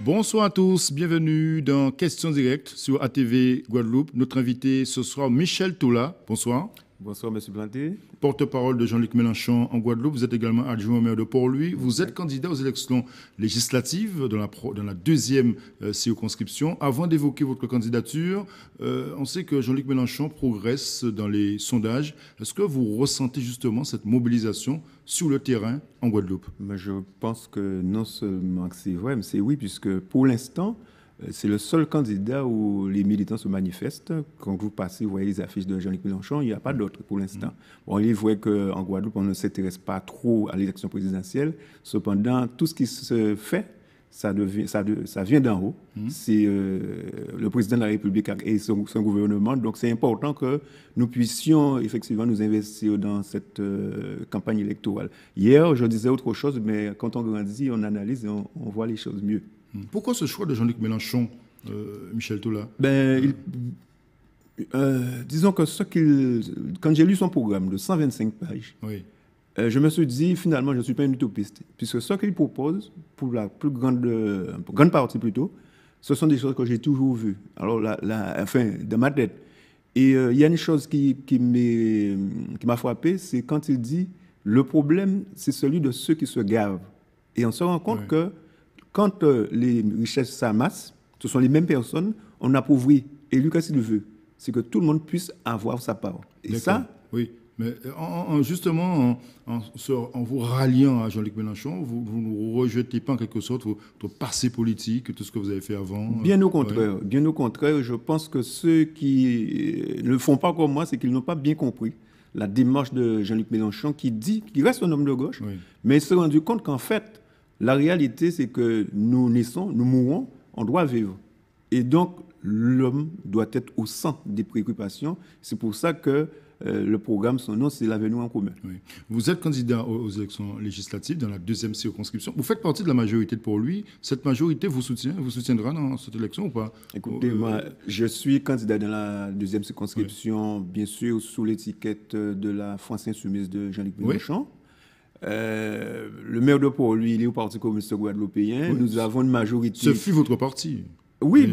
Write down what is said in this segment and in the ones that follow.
Bonsoir à tous, bienvenue dans Questions directes sur ATV Guadeloupe. Notre invité ce soir, Michel Toula. Bonsoir. Bonsoir, M. Planté. Porte-parole de Jean-Luc Mélenchon en Guadeloupe. Vous êtes également adjoint au maire de Port-Louis. Vous êtes candidat aux élections législatives dans la deuxième circonscription. Avant d'évoquer votre candidature, on sait que Jean-Luc Mélenchon progresse dans les sondages. Est-ce que vous ressentez justement cette mobilisation sur le terrain en Guadeloupe? Je pense que non seulement que c'est vrai, mais c'est oui, puisque pour l'instant, c'est le seul candidat où les militants se manifestent. Quand vous passez, vous voyez les affiches de Jean-Luc Mélenchon, il n'y a pas d'autres pour l'instant. Bon, il est vrai qu'en Guadeloupe, on ne s'intéresse pas trop à l'élection présidentielle. Cependant, tout ce qui se fait, ça vient d'en haut. C'est le président de la République et son gouvernement. Donc, c'est important que nous puissions effectivement nous investir dans cette campagne électorale. Hier, je disais autre chose, mais quand on grandit, on analyse et on voit les choses mieux. Pourquoi ce choix de Jean-Luc Mélenchon, Michel Toula? Disons que quand j'ai lu son programme de 125 pages, oui. Je me suis dit, finalement, je ne suis pas un utopiste. Puisque ce qu'il propose, pour la plus grande partie plutôt, ce sont des choses que j'ai toujours vues. Alors, dans ma tête. Et il y a une chose qui m'a frappé, c'est quand il dit, le problème, c'est celui de ceux qui se gavent. Et on se rend compte que quand les richesses s'amassent, ce sont les mêmes personnes, on appauvrit. Et lui, qu'est-ce qu'il veut? C'est que tout le monde puisse avoir sa part. Et ça... Oui, mais justement, en vous ralliant à Jean-Luc Mélenchon, vous ne rejetez pas en quelque sorte votre passé politique, tout ce que vous avez fait avant? Bien au contraire. Bien au contraire, je pense que ceux qui ne le font pas comme moi, c'est qu'ils n'ont pas bien compris la démarche de Jean-Luc Mélenchon qui dit qu'il reste un homme de gauche, mais il s'est rendu compte qu'en fait, la réalité, c'est que nous naissons, nous mourons, on doit vivre. Et donc, l'homme doit être au centre des préoccupations. C'est pour ça que le programme, son nom, c'est l'avenir en commun. Oui. Vous êtes candidat aux élections législatives dans la deuxième circonscription. Vous faites partie de la majorité de Port-Louis. Cette majorité vous soutiendra dans cette élection ou pas? Écoutez, moi, je suis candidat dans la deuxième circonscription, bien sûr, sous l'étiquette de la France Insoumise de Jean-Luc Mélenchon. Le maire de Port-Louis, il est au Parti communiste guadeloupéen. Nous avons une majorité... Ce fut votre parti? Oui.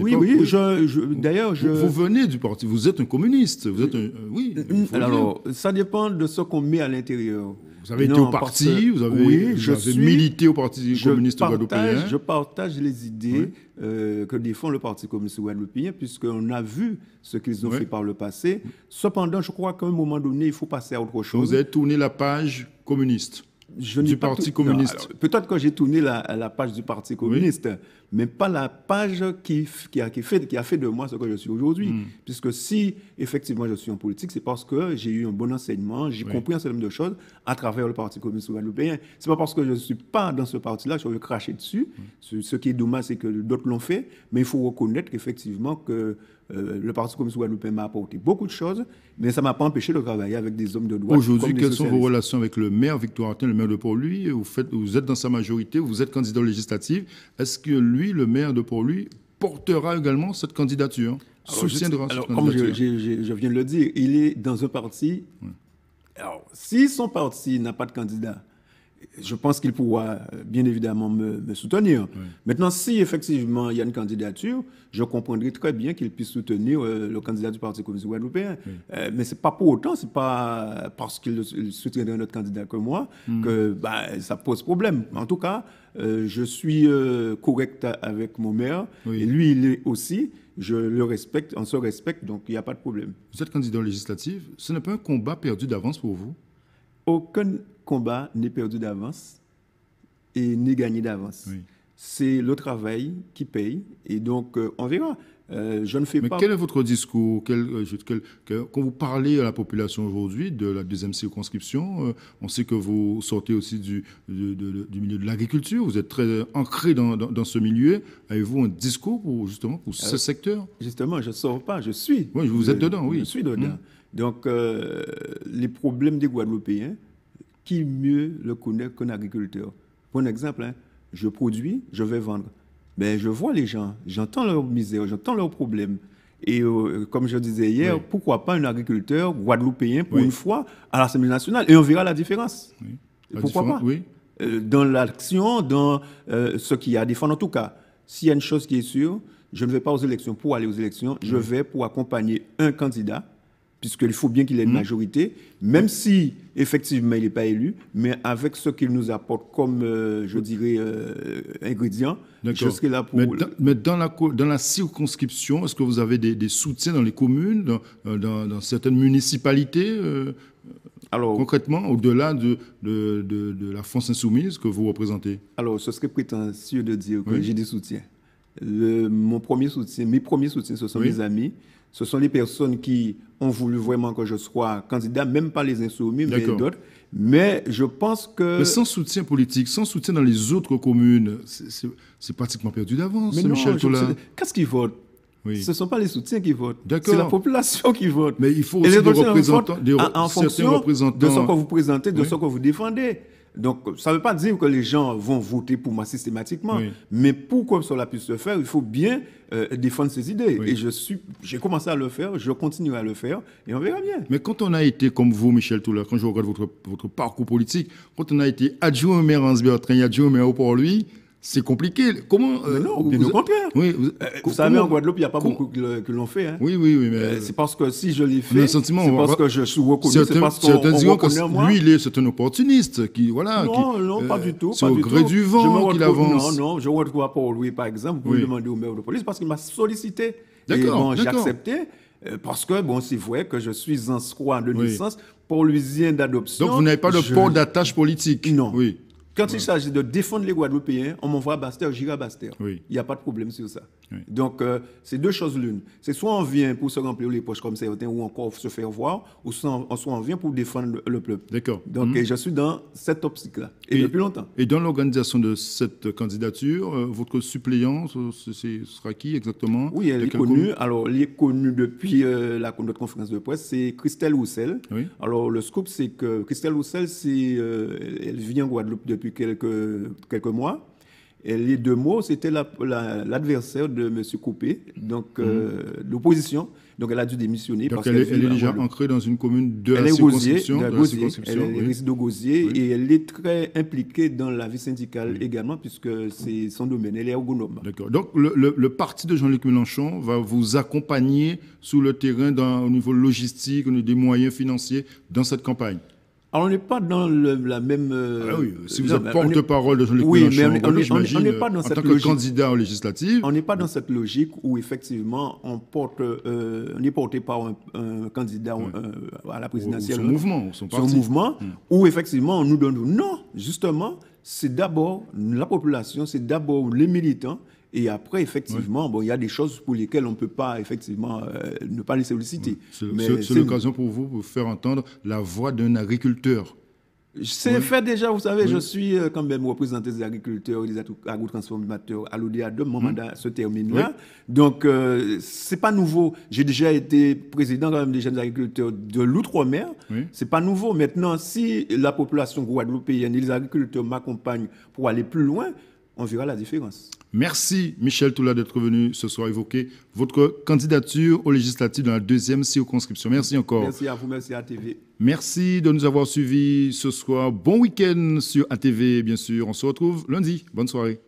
D'ailleurs, vous venez du parti, vous êtes un communiste. Vous êtes alors, ça dépend de ce qu'on met à l'intérieur. Vous avez été au parti, vous avez milité au Parti communiste guadeloupéen. Je partage les idées que défend le Parti communiste guadeloupéen, puisqu'on a vu ce qu'ils ont fait par le passé. Cependant, je crois qu'à un moment donné, il faut passer à autre chose. Vous avez tourné la page communiste du Parti communiste. Peut-être que j'ai tourné la page du Parti communiste, mais pas la page qui a fait de moi ce que je suis aujourd'hui. Puisque si, effectivement, je suis en politique, c'est parce que j'ai eu un bon enseignement, j'ai compris un certain nombre de choses à travers le Parti communiste guadeloupéen. C'est pas parce que je ne suis pas dans ce parti-là que je veux cracher dessus. Ce qui est dommage, c'est que d'autres l'ont fait, mais il faut reconnaître qu'effectivement, que le Parti communiste guadeloupéen m'a apporté beaucoup de choses, mais ça ne m'a pas empêché de travailler avec des hommes de droite. Aujourd'hui, quelles sont vos relations avec le maire Victor Artin, le maire de Port-Louis? Vous êtes dans sa majorité, vous êtes candidat aux législatives. Est-ce que lui, le maire de Port-Louis, portera également cette candidature? Soutiendra cette candidature? Comme je viens de le dire, il est dans un parti. Alors, si son parti n'a pas de candidat, je pense qu'il pourra bien évidemment me soutenir. Maintenant, si effectivement il y a une candidature, je comprendrai très bien qu'il puisse soutenir le candidat du Parti communiste guadeloupéen. Mais ce n'est pas pour autant, ce n'est pas parce qu'il soutiendrait un autre candidat que moi que ça pose problème. En tout cas, je suis correct avec mon maire et lui, il est aussi. Je le respecte, on se respecte, donc il n'y a pas de problème. Vous êtes candidat aux législatives. Ce n'est pas un combat perdu d'avance pour vous? Aucun combat n'est perdu d'avance et n'est gagné d'avance. C'est le travail qui paye et donc on verra. Je ne fais pas... Mais quel est votre discours quand vous parlez à la population aujourd'hui de la deuxième circonscription? On sait que vous sortez aussi du milieu de l'agriculture. Vous êtes très ancré dans ce milieu. Avez-vous un discours pour ce secteur? Justement, je ne sors pas, je suis. Oui, vous êtes dedans, oui. Je suis dedans. Donc, les problèmes des Guadeloupéens, qui mieux le connaît qu'un agriculteur? Pour un exemple, je produis, je vais vendre. Mais je vois les gens, j'entends leur misère, j'entends leurs problèmes. Et comme je disais hier, pourquoi pas un agriculteur guadeloupéen pour une fois à l'Assemblée nationale? Et on verra la différence. Pourquoi pas? Dans l'action, dans ce qu'il y a à défendre en tout cas. s'il y a une chose qui est sûre, je ne vais pas aux élections pour aller aux élections, je vais pour accompagner un candidat, puisqu'il faut bien qu'il ait une majorité, même si, effectivement, il n'est pas élu, mais avec ce qu'il nous apporte comme, je dirais, ingrédient, je serai là pour... Mais dans la circonscription, est-ce que vous avez des soutiens dans les communes, dans certaines municipalités alors, concrètement, au-delà de la France insoumise que vous représentez? Alors, ce serait prétentieux de dire que j'ai des soutiens. Mes premiers soutiens, ce sont mes amis. Ce sont les personnes qui ont voulu vraiment que je sois candidat, même pas les insoumis, mais d'autres. Mais je pense que... Mais sans soutien politique, sans soutien dans les autres communes, c'est pratiquement perdu d'avance, mais non, Michel Toula. Qu'est-ce qu'ils votent? Ce ne sont pas les soutiens qui votent, c'est la population qui vote. Mais il faut aussi des représentants, en fonction de ce que vous présentez, de ce que vous défendez. Donc, ça ne veut pas dire que les gens vont voter pour moi systématiquement, mais pour que cela puisse se faire, il faut bien défendre ses idées. Et j'ai commencé à le faire, je continuerai à le faire, et on verra bien. Mais quand on a été, comme vous, Michel Toula, quand je regarde votre parcours politique, quand on a été adjoint au maire Anse-Bertrand, adjoint au maire au Port-Louis, c'est compliqué. Comment non, bien au contraire. Vous savez, en Guadeloupe, il n'y a pas beaucoup qui l'ont fait. Hein. Oui, mais... C'est parce que si je l'ai fait, c'est parce que je suis reconnu, c'est parce qu'on reconnaît moi. Lui, c'est un opportuniste qui, voilà... Non, pas du tout. C'est au gré du vent qu'il avance. Non, je retrouve à Port-Louis, par exemple, vous pouvez demander au maire de police, parce qu'il m'a sollicité. D'accord, j'ai accepté, parce que, c'est vrai que je suis en squad de naissance, Port-Louisien d'adoption. Donc, vous n'avez pas de port d'attache politique? Non. Oui. Quand il s'agit de défendre les Guadeloupéens, on m'envoie à Bastère, j'irai à Bastère. Il n'y a pas de problème sur ça. Donc, c'est deux choses l'une. C'est soit on vient pour se remplir les poches comme certains, ou encore se faire voir, ou soit on vient pour défendre le peuple. D'accord. Donc, je suis dans cette optique-là, et depuis longtemps. Et dans l'organisation de cette candidature, votre suppléant, ce sera qui exactement? Oui, elle est connue. Alors, elle est connue depuis notre conférence de presse, c'est Christelle Roussel. Alors, le scoop, c'est que Christelle Roussel, elle vit en Guadeloupe depuis quelques mois. Elle est deux mots, c'était l'adversaire de M. Coupé, donc l'opposition. Donc elle a dû démissionner. Donc elle est déjà ancrée dans une commune de la circonscription. Elle réside au Gosier et elle est très impliquée dans la vie syndicale également, puisque c'est son domaine. Elle est ergonome. D'accord. Donc le parti de Jean-Luc Mélenchon va vous accompagner sur le terrain au niveau logistique, au niveau des moyens financiers dans cette campagne? Alors, on n'est pas dans la même... si vous êtes porte-parole de Jean-Luc Mélenchon, on n'est pas dans cette logique. En tant que candidat aux législatives... On n'est pas dans cette logique où, effectivement, on est porté par un candidat à la présidentielle. Son mouvement, son parti. Son mouvement, où, effectivement, on nous donne... Non, justement, c'est d'abord la population, c'est d'abord les militants. Et après, effectivement, il y a des choses pour lesquelles on ne peut pas, effectivement, ne pas les solliciter. C'est l'occasion pour vous de faire entendre la voix d'un agriculteur. C'est fait déjà, vous savez, je suis quand même représentant des agriculteurs et des agrotransformateurs à l'ODA2, mon mandat se termine là. Donc, c'est pas nouveau. J'ai déjà été président quand même des jeunes agriculteurs de l'outre-mer. C'est pas nouveau. Maintenant, si la population guadeloupéenne et les agriculteurs m'accompagnent pour aller plus loin, on verra la différence. Merci Michel Toula d'être venu ce soir évoquer votre candidature aux législatives dans la 2e circonscription. Merci encore. Merci à vous, merci à ATV. Merci de nous avoir suivis ce soir. Bon week-end sur ATV, bien sûr. On se retrouve lundi. Bonne soirée.